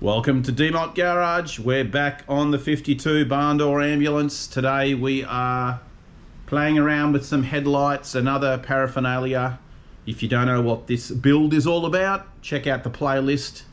Welcome to DMOT Garage. We're back on the 52 barn door ambulance. Today we are playing around with some headlights and other paraphernalia. If you don't know what this build is all about, check out the playlist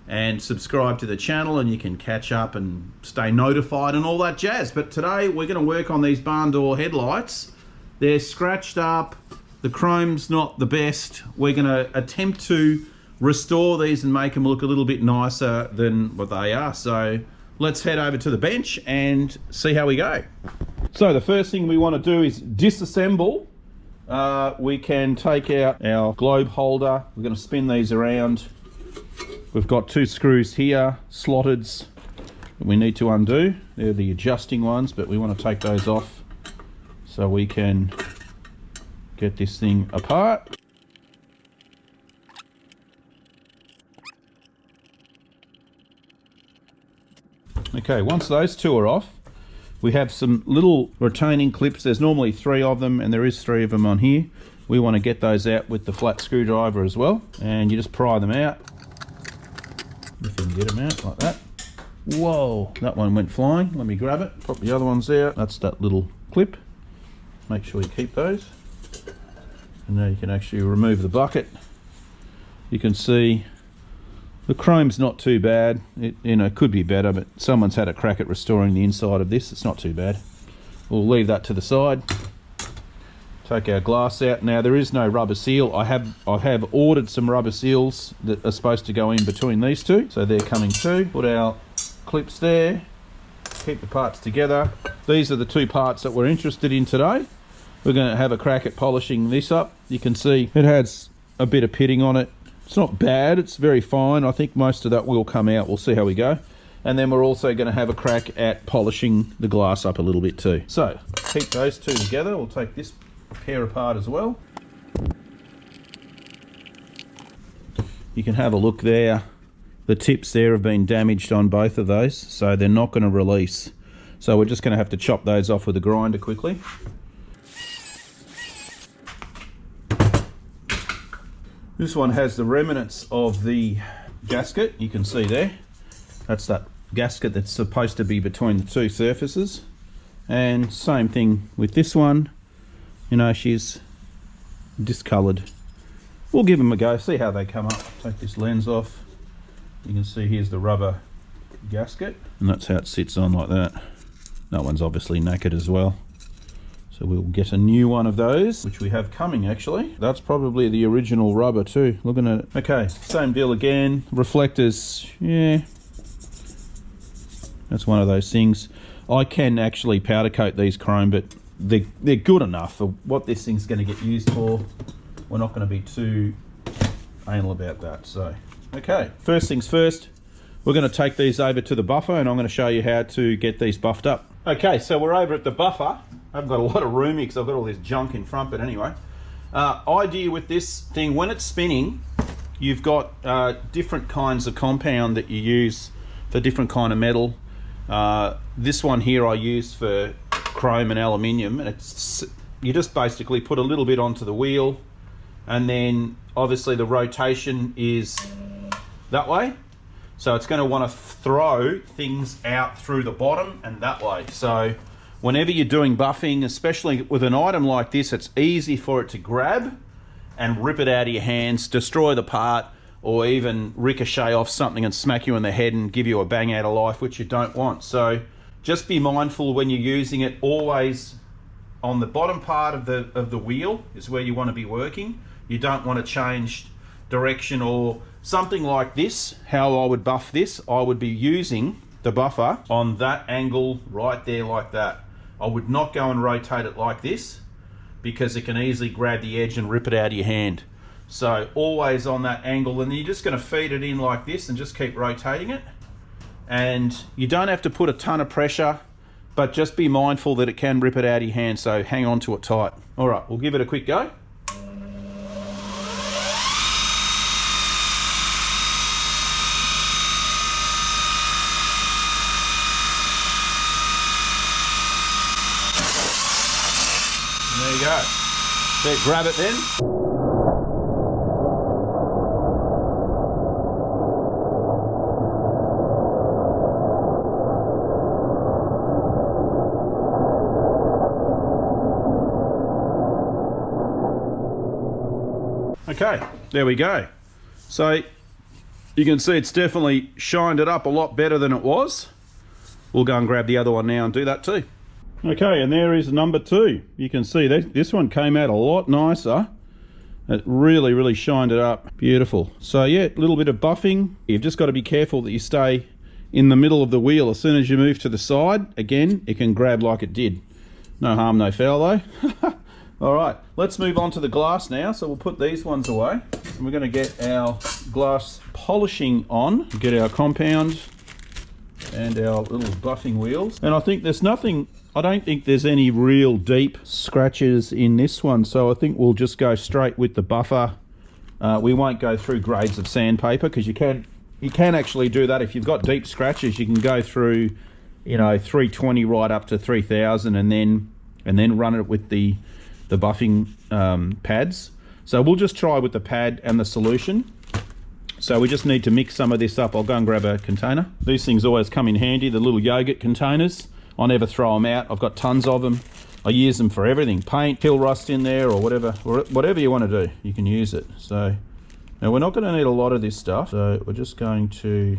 and subscribe to the channel and you can catch up and stay notified and all that jazz. But today we're going to work on these barn door headlights. They're scratched up, the chrome's not the best. We're going to attempt to restore these and make them look a little bit nicer than what they are. So let's head over to the bench and see how we go. So the first thing we want to do is disassemble. We can take out our globe holder. We're going to spin these around. We've got two screws here, slotted, that we need to undo. They're the adjusting ones, but we want to take those off so we can get this thing apart. Okay, once those two are off, we have some little retaining clips. There's normally 3 of them, and there is 3 of them on here. We want to get those out with the flat screwdriver as well, and you just pry them out. If you can get them out like that. Whoa, that one went flying. Let me grab it, pop the other ones out. That's that little clip. Make sure you keep those. And now you can actually remove the bucket. You can see the chrome's not too bad. It could be better, but someone's had a crack at restoring the inside of this. It's not too bad. We'll leave that to the side. Take our glass out. Now there is no rubber seal. I have ordered some rubber seals that are supposed to go in between these two, so they're coming too. Put our clips there. Keep the parts together. These are the 2 parts that we're interested in today. We're going to have a crack at polishing this up. You can see it has a bit of pitting on it. It's not bad, it's very fine. I think most of that will come out. We'll see how we go. And then we're also going to have a crack at polishing the glass up a little bit too. So, keep those 2 together. We'll take this pair apart as well. You can have a look there. The tips there have been damaged on both of those, so they're not going to release. So we're just going to have to chop those off with a grinder quickly. This one has the remnants of the gasket, you can see there. That's that gasket that's supposed to be between the 2 surfaces. And same thing with this one. You know, she's discoloured. We'll give them a go, see how they come up. Take this lens off. You can see here's the rubber gasket. And that's how it sits on like that. That one's obviously knackered as well. So we'll get a new one of those, which we have coming actually. That's probably the original rubber too, looking at it. Okay, same deal again. Reflectors, yeah. That's one of those things. I can actually powder coat these chrome, but they're good enough for what this thing's going to get used for. We're not going to be too anal about that. So, okay, first things first, we're going to take these over to the buffer and I'm going to show you how to get these buffed up. Okay, so we're over at the buffer. I haven't got a lot of room here because I've got all this junk in front, but anyway. Idea with this thing, when it's spinning, you've got different kinds of compound that you use for different kind of metal. This one here I use for chrome and aluminium, and you just basically put a little bit onto the wheel, and then obviously the rotation is that way. So it's going to want to throw things out through the bottom and that way. So whenever you're doing buffing, especially with an item like this, it's easy for it to grab and rip it out of your hands, destroy the part, or even ricochet off something and smack you in the head and give you a bang out of life, which you don't want. So just be mindful when you're using it. Always on the bottom part of the wheel is where you want to be working. You don't want to change direction or something like this. How I would buff this, I would be using the buffer on that angle right there like that. I would not go and rotate it like this because it can easily grab the edge and rip it out of your hand. So always on that angle, and then you're just going to feed it in like this and just keep rotating it. And you don't have to put a ton of pressure, but just be mindful that it can rip it out of your hand, so hang on to it tight. All right, we'll give it a quick go. There you go. There, grab it then. Okay, there we go. So you can see it's definitely shined it up a lot better than it was. We'll go and grab the other one now and do that too. Okay, and there is number 2. You can see this one came out a lot nicer. It really, really shined it up. Beautiful. So yeah, a little bit of buffing. You've just got to be careful that you stay in the middle of the wheel. As soon as you move to the side, again, it can grab like it did. No harm, no foul though. All right, let's move on to the glass now. So we'll put these ones away. And we're going to get our glass polishing on. Get our compound and our little buffing wheels. And I think there's nothing, I don't think there's any real deep scratches in this one. So I think we'll just go straight with the buffer. We won't go through grades of sandpaper because you can actually do that. If you've got deep scratches, you can go through, you know, 320 right up to 3000 and then run it with the buffing pads. So we'll just try with the pad and the solution. So we just need to mix some of this up. I'll go and grab a container. These things always come in handy, the little yogurt containers. I never throw them out. I've got tons of them. I use them for everything. Paint, hill rust in there or whatever you want to do, you can use it. So now we're not going to need a lot of this stuff. So we're just going to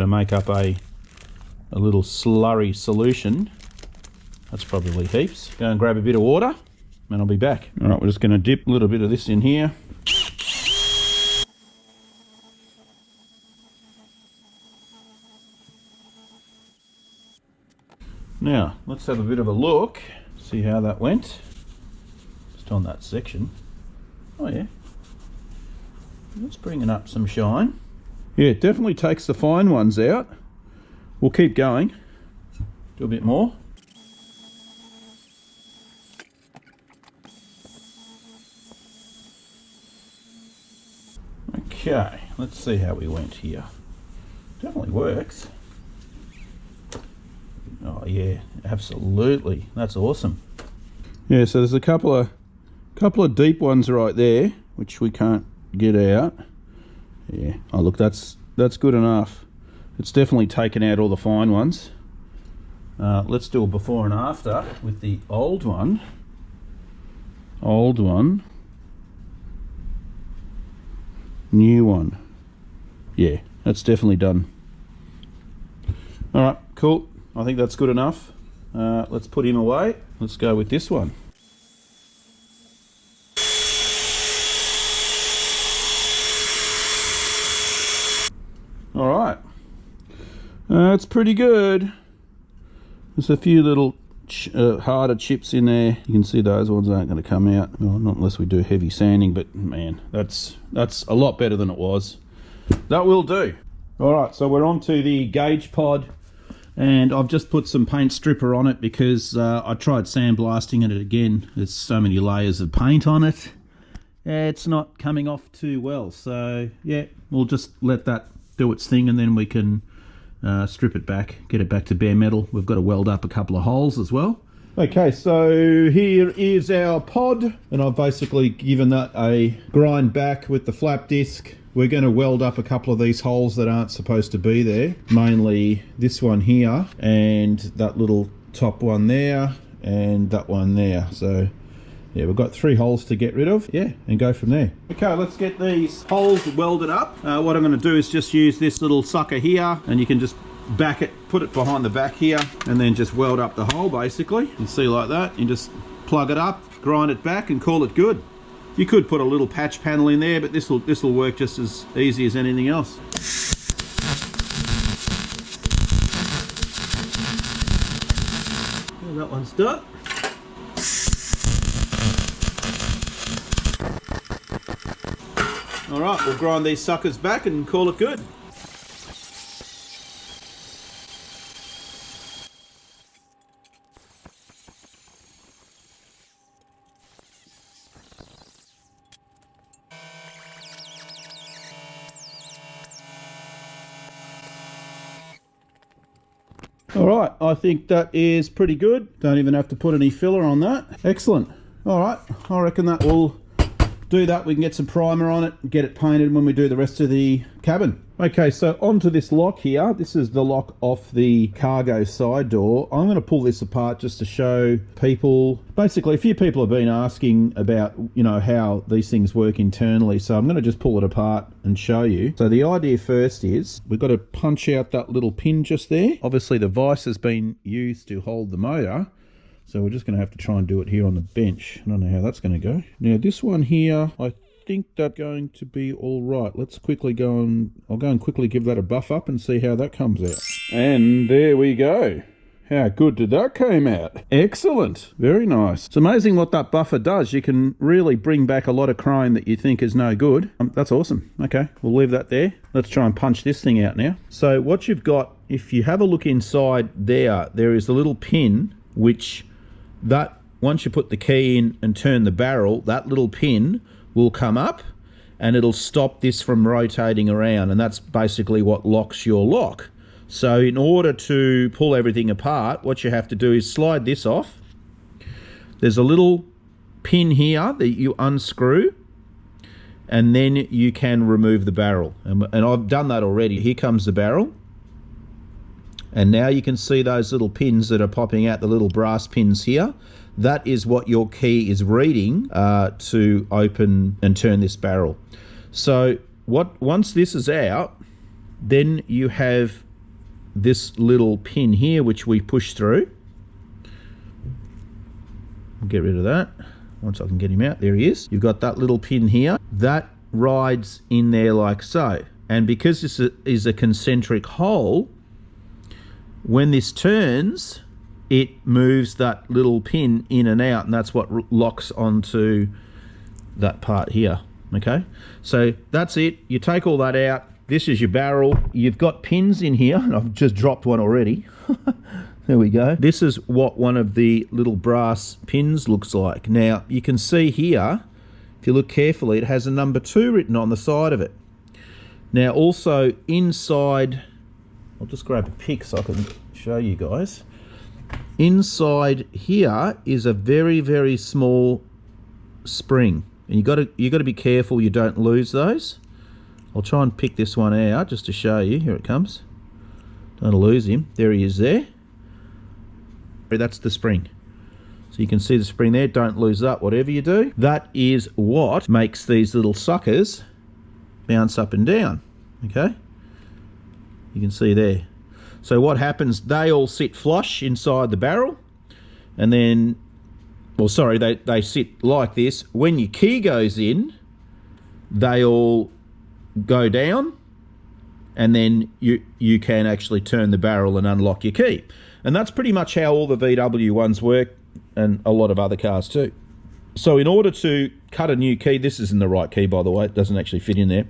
make up a little slurry solution. That's probably heaps. Go and grab a bit of water and I'll be back. All right, we're just going to dip a little bit of this in here. Now, let's have a bit of a look, see how that went. Just on that section. Oh yeah. That's bringing up some shine. Yeah, it definitely takes the fine ones out. We'll keep going. Do a bit more. Okay, let's see how we went here. Definitely works. Oh yeah, absolutely. That's awesome. Yeah, so there's a couple of deep ones right there, which we can't get out. Yeah. Oh look, that's good enough. It's definitely taken out all the fine ones. Let's do a before and after with the old one. New one. Yeah, that's definitely done. All right, cool. I think that's good enough. Let's put him away. Let's go with this one. All right. It's pretty good. There's a few little harder chips in there. You can see those ones aren't going to come out. Well, not unless we do heavy sanding, but man, that's a lot better than it was. That will do. All right, so we're on to the gauge pod. And I've just put some paint stripper on it because I tried sandblasting it again. There's so many layers of paint on it. It's not coming off too well. So yeah, we'll just let that do its thing and then we can strip it back, get it back to bare metal. We've got to weld up a couple of holes as well. Okay, so here is our pod and I've basically given that a grind back with the flap disc. We're going to weld up a couple of these holes that aren't supposed to be there. Mainly this one here and that little top one there and that one there. So yeah, we've got 3 holes to get rid of. Yeah, and go from there. Okay, let's get these holes welded up. What I'm going to do is just use this little sucker here and you can just back it, put it behind the back here and then just weld up the hole basically. You see like that, you just plug it up, grind it back and call it good. You could put a little patch panel in there, but this will work just as easy as anything else. Well, that one's done. All right, we'll grind these suckers back and call it good. All right, I think that is pretty good. Don't even have to put any filler on that. Excellent. All right, I reckon that will do that, we can get some primer on it and get it painted when we do the rest of the cabin. Okay, so onto this lock here. This is the lock off the cargo side door. I'm going to pull this apart just to show people. Basically, a few people have been asking about, you know, how these things work internally. So I'm going to just pull it apart and show you. So the idea first is we've got to punch out that little pin just there. Obviously, the vise has been used to hold the motor. So we're just going to have to try and do it here on the bench. I don't know how that's going to go. Now, this one here, I think that's going to be all right. Let's quickly go and I'll go and quickly give that a buff up and see how that comes out. And there we go. How good did that came out? Excellent. Very nice. It's amazing what that buffer does. You can really bring back a lot of chrome that you think is no good. That's awesome. Okay, we'll leave that there. Let's try and punch this thing out now. So what you've got, if you have a look inside there is a little pin which that once you put the key in and turn the barrel, that little pin will come up and it'll stop this from rotating around, and that's basically what locks your lock. So in order to pull everything apart, what you have to do is slide this off. There's a little pin here that you unscrew and then you can remove the barrel, and I've done that already. Here comes the barrel, and now you can see those little pins that are popping out, the little brass pins here. That is what your key is reading to open and turn this barrel. So once this is out, then you have this little pin here which we push through. Get rid of that. Once I can get him out, there he is. You've got that little pin here. That rides in there like so. And because this is a concentric hole, when this turns, it moves that little pin in and out, and that's what locks onto that part here. Okay, so that's it. You take all that out. This is your barrel. You've got pins in here, and I've just dropped one already. There we go. This is what one of the little brass pins looks like. Now, you can see here, if you look carefully, it has a number 2 written on the side of it. Now, also inside, I'll just grab a pick so I can show you guys. Inside here is a very, very small spring, and you got to be careful you don't lose those. I'll try and pick this one out just to show you. Here it comes. Don't lose him. There he is there. That's the spring. So you can see the spring there. Don't lose that, whatever you do. That is what makes these little suckers bounce up and down. Okay? You can see there. So what happens, they all sit flush inside the barrel, and then, well, sorry, they sit like this. When your key goes in, they all go down, and then you can actually turn the barrel and unlock your key. And that's pretty much how all the VW ones work, and a lot of other cars too. So in order to cut a new key, this isn't the right key, by the way, it doesn't actually fit in there.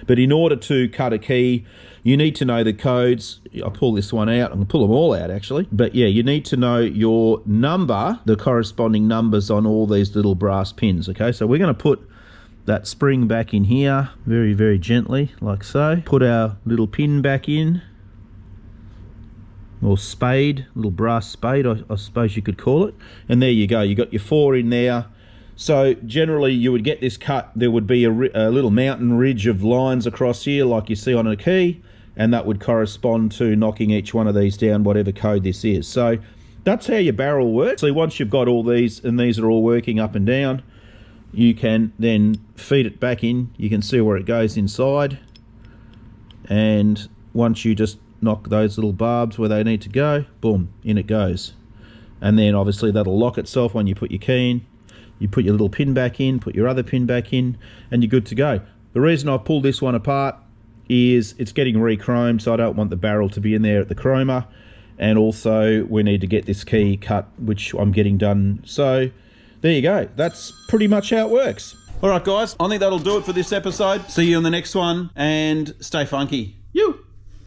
But in order to cut a key, you need to know the codes. I'll pull this one out. I'm going to pull them all out, actually. But yeah, you need to know your number, the corresponding numbers on all these little brass pins, okay? So we're going to put that spring back in here very, very gently, like so. Put our little pin back in, or spade, little brass spade, I suppose you could call it. And there you go. You got your 4 in there. So generally you would get this cut, there would be a little mountain ridge of lines across here like you see on a key, and that would correspond to knocking each one of these down, whatever code this is. So that's how your barrel works. So once you've got all these, and these are all working up and down, you can then feed it back in. You can see where it goes inside, and once you just knock those little barbs where they need to go, boom, in it goes. And then obviously that'll lock itself when you put your key in. You put your little pin back in, put your other pin back in, and you're good to go. The reason I've pulled this one apart is it's getting re-chromed, so I don't want the barrel to be in there at the chroma. And also we need to get this key cut, which I'm getting done. So there you go. That's pretty much how it works. All right, guys, I think that'll do it for this episode. See you on the next one, and stay funky.